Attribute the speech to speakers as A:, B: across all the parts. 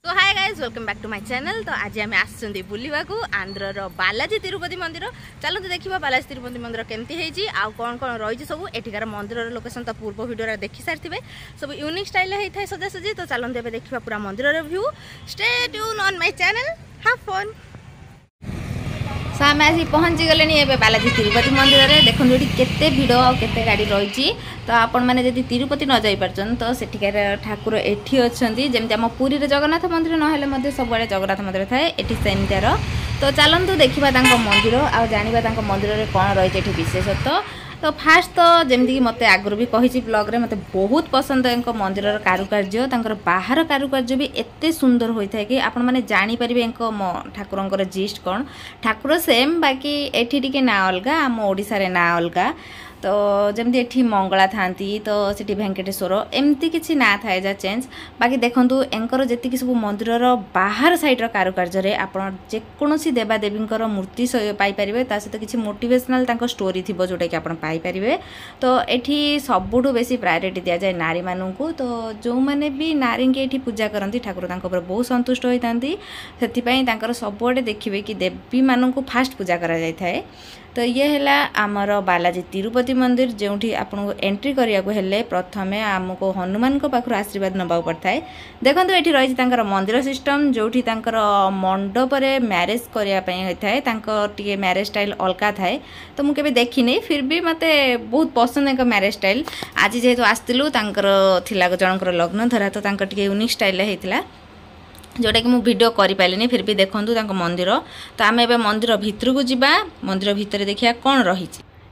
A: So hi guys welcome back to my channel. तो आज आम आसुँच बुलवा आंध्र बालाजी तिरुपति मंदिर। चलते देखा बालाजी तिरुपति मंदिर केमती आउ कौन कौन रही सब एठिकार मंदिर लोकेशन तो पूर्व वीडियो देखी सारी सब यूनिक स्टाइल होता है सजासजी। तो चलते देखा पूरा मंदिर view. Stay tune on my channel, have fun. So आम आज पहुँची गले बालाजी तिरुपति मंदिर में। देखो ये केते भिड़ और केते गाड़ी रही। तो आपण मैंने जब तिरुपति न जाई पार्छन तो सेठिकार ठाकुर एठी अछंती। जेमति आम पुरी रे जगन्नाथ मंदिर नहेले मध्ये सबले जगन्नाथ मंदिर थाए एठी सेमतियार। तो चलतु देखा मंदिर आ जानिबा तांको मंदिर रे कोन रही एठी विशेषत्व। तो फास्ट तो जमीक मत आगु भी कही ब्लॉग रे मत बहुत पसंद है मंदिर कारुकार्य। तांकर बाहर कारुकार्य भी एते सुंदर होता है कि आपण माने जानी परिबे ठाकुरंकर जिस्ट कौन। ठाकुर सेम बाकी एठी टिके ना अलगा, आम ओडिसा रे ना अलगा। तो जमती एठी मंगला थांती तो सिटी वेंकटेश्वर एमती किसी ना थाए जा चेंज। बाकी देखंतु एंकर जेतिक सब मंदिर बाहर साइड कारुकार्य रे आपण जेकोसी देवादेवींकर मूर्ति पाई परिबे। ता सहित किसी मोटिवेशनल तांको स्टोरी थिबो जोटा कि आपण पाई परिबे। तो एठी सबुठु बेसी प्रायोरिटी दिया जाए नारी माननकु। तो जो माने भी नारी के एठी पूजा करंती ठाकुर तांको ऊपर बहुत संतुष्ट होइतांती। सेति पई तांकर सबुआडे देखिबे कि देवी माननकु फास्ट पूजा करा जाय थाए। तो ये है आमर बालाजी तिरुपति मंदिर जो आपको एंट्री करने को हेले प्रथमे आमको हनुमान को पाखर आशीर्वाद नबाक पड़ता है। देखो ये रही मंदिर सिस्टम जो मंडप मैरेज करने होता है। मैरेज स्टाइल अलग थाए तो मुझे देखी फिर भी मत बहुत पसंद है मैरेज स्टाइल। आज जेहेतु आसलु जनकर लग्न धरा तो यूनिक स्टाइल होता जोटा कि मुझे वीडियो कर पारे फिर भी देखूँ मंदिर। तो आम ए मंदिर भितर को जावा। मंदिर भितर देखिया कौन रही।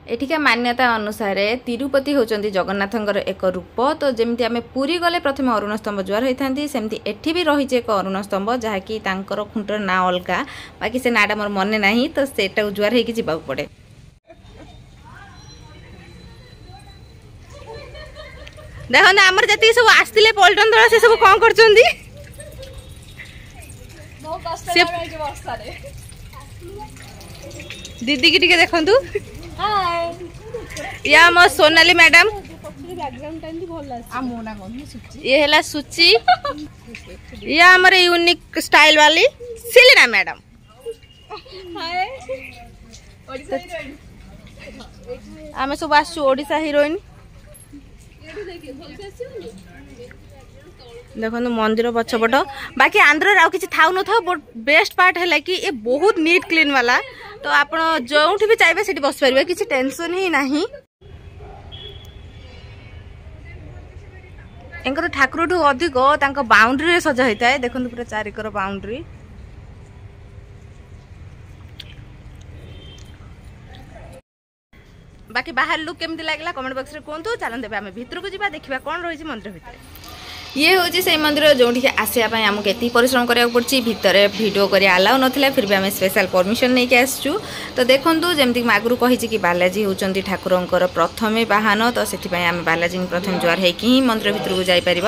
A: एठिका मान्यता अनुसार तिरुपति होचंती जगन्नाथंकर एक रूप। तो जमती आम पुरी गले प्रथम अरुण स्तंभ जुआर होता सेमती एठी भी रही एक अरुण स्तंभ जहाँकि खुंटर ना अलग। बाकी से नाटा मोर मन ना तो सेटा जुआर होगी जावाक पड़े। देखो ना आमर जति सब आसते पल्टन दल से सब कौन कर दीदी की देखु या मो सोनाली मैडम ये है सुची ये हमारे यूनिक स्टाइल वाली सिलेना मैडम। आम सब आसु ओडिशा हीरोइन। देखो मंदिर पछपट बाकी आंध्र आउ किसी थाउ न था बट बेस्ट पार्ट है कि ये बहुत नीट क्लीन वाला। तो आप जो भी चाहिए से बस पारे किसी टेंशन ही नहीं। एंकर ठाकुर ठू अधिक बाउंड्री सजा होता है। देखो पूरा चारिकर बाउंड्री। बाकी बाहर लुक केमती लगला कमेंट बॉक्स रे कहतु। चलते आम भितर को जावा देखा कौन रही मंदिर भितर। ये हूँ से मंदिर जो आसापी आमको एति परिश्रम करा पड़ी। भितर वीडियो कर आलाउ नाला फिर भी आम स्पेशल परमिशन नहीं आसचु। तो देखूँ जमीक आगु कही कि बालाजी होती ठाकुरंकर प्रथमे वाहन। तो से आम बालाजी प्रथम जुआर होकि मंदिर भीतर को जापर।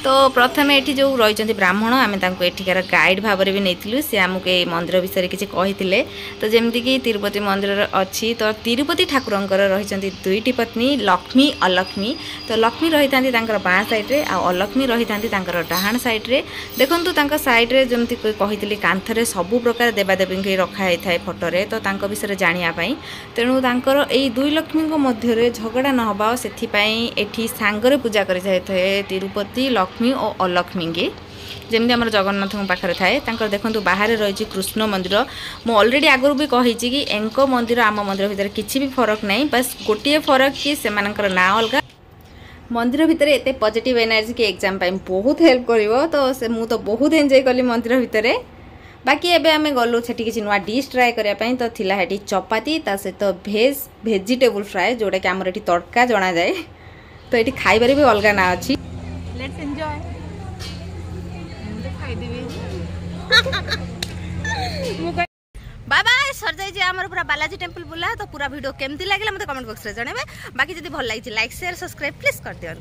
A: तो प्रथम ये जो रही ब्राह्मण आम एठिकार गाइड भाव में भी नहीं सी आमको ये मंदिर विषय किसी कही। तो जमीक तिरुपति मंदिर अच्छी तो तिरुपति ठाकुरंकर रही दुईटी पत्नी लक्ष्मी अलक्ष्मी। तो लक्ष्मी रही था बाँ साइड्रे अलक्ष्मी रही था डाहाण सैड्रे। देखो सैड्रे जमी कही कांथरे सबू प्रकार देवादेवी रखाई था फोटोरे। तो विषय जानापी तेणु यही दुई लक्ष्मी मध्य झगड़ा नहबा से सांगरे पूजा कर तिरुपति लक्ष्मी और अलक्ष्मी की जमी आम जगन्नाथ पाखे थाए। देखो बाहर रही कृष्ण मंदिर। मुझे ऑलरेडी आगु भी कही कि एंको मंदिर आम मंदिर भितर किसी भी फरक नहीं। बस गोटे फरक कि से ना अलग। मंदिर भितर एते पॉजिटिव एनर्जी के एग्जाम पाई बहुत हेल्प करिवो। तो से मु तो बहुत एंजॉय कली मंदिर भितर। बाकी एबे आमे गलु सेठी किसी नुआ डिश ट्राए करिया पई। तो थिला हेटी चपाती ता सहित वेजिटेबल फ्राए जोटा कि आमर एठी तड़का जना जाए। तो एठी खाइबारे भी अलगा ना अछि। Let's enjoy. खाइ देबी बाय बाय सर जाइए आमर पूरा बालाजी टेम्पल बुला। तो पूरा वीडियो केमती लगे मत कमेंट बॉक्स रे जणाबे। बाकी जदि भल लगी लाइक शेयर सब्सक्राइब प्लीज कर दियो।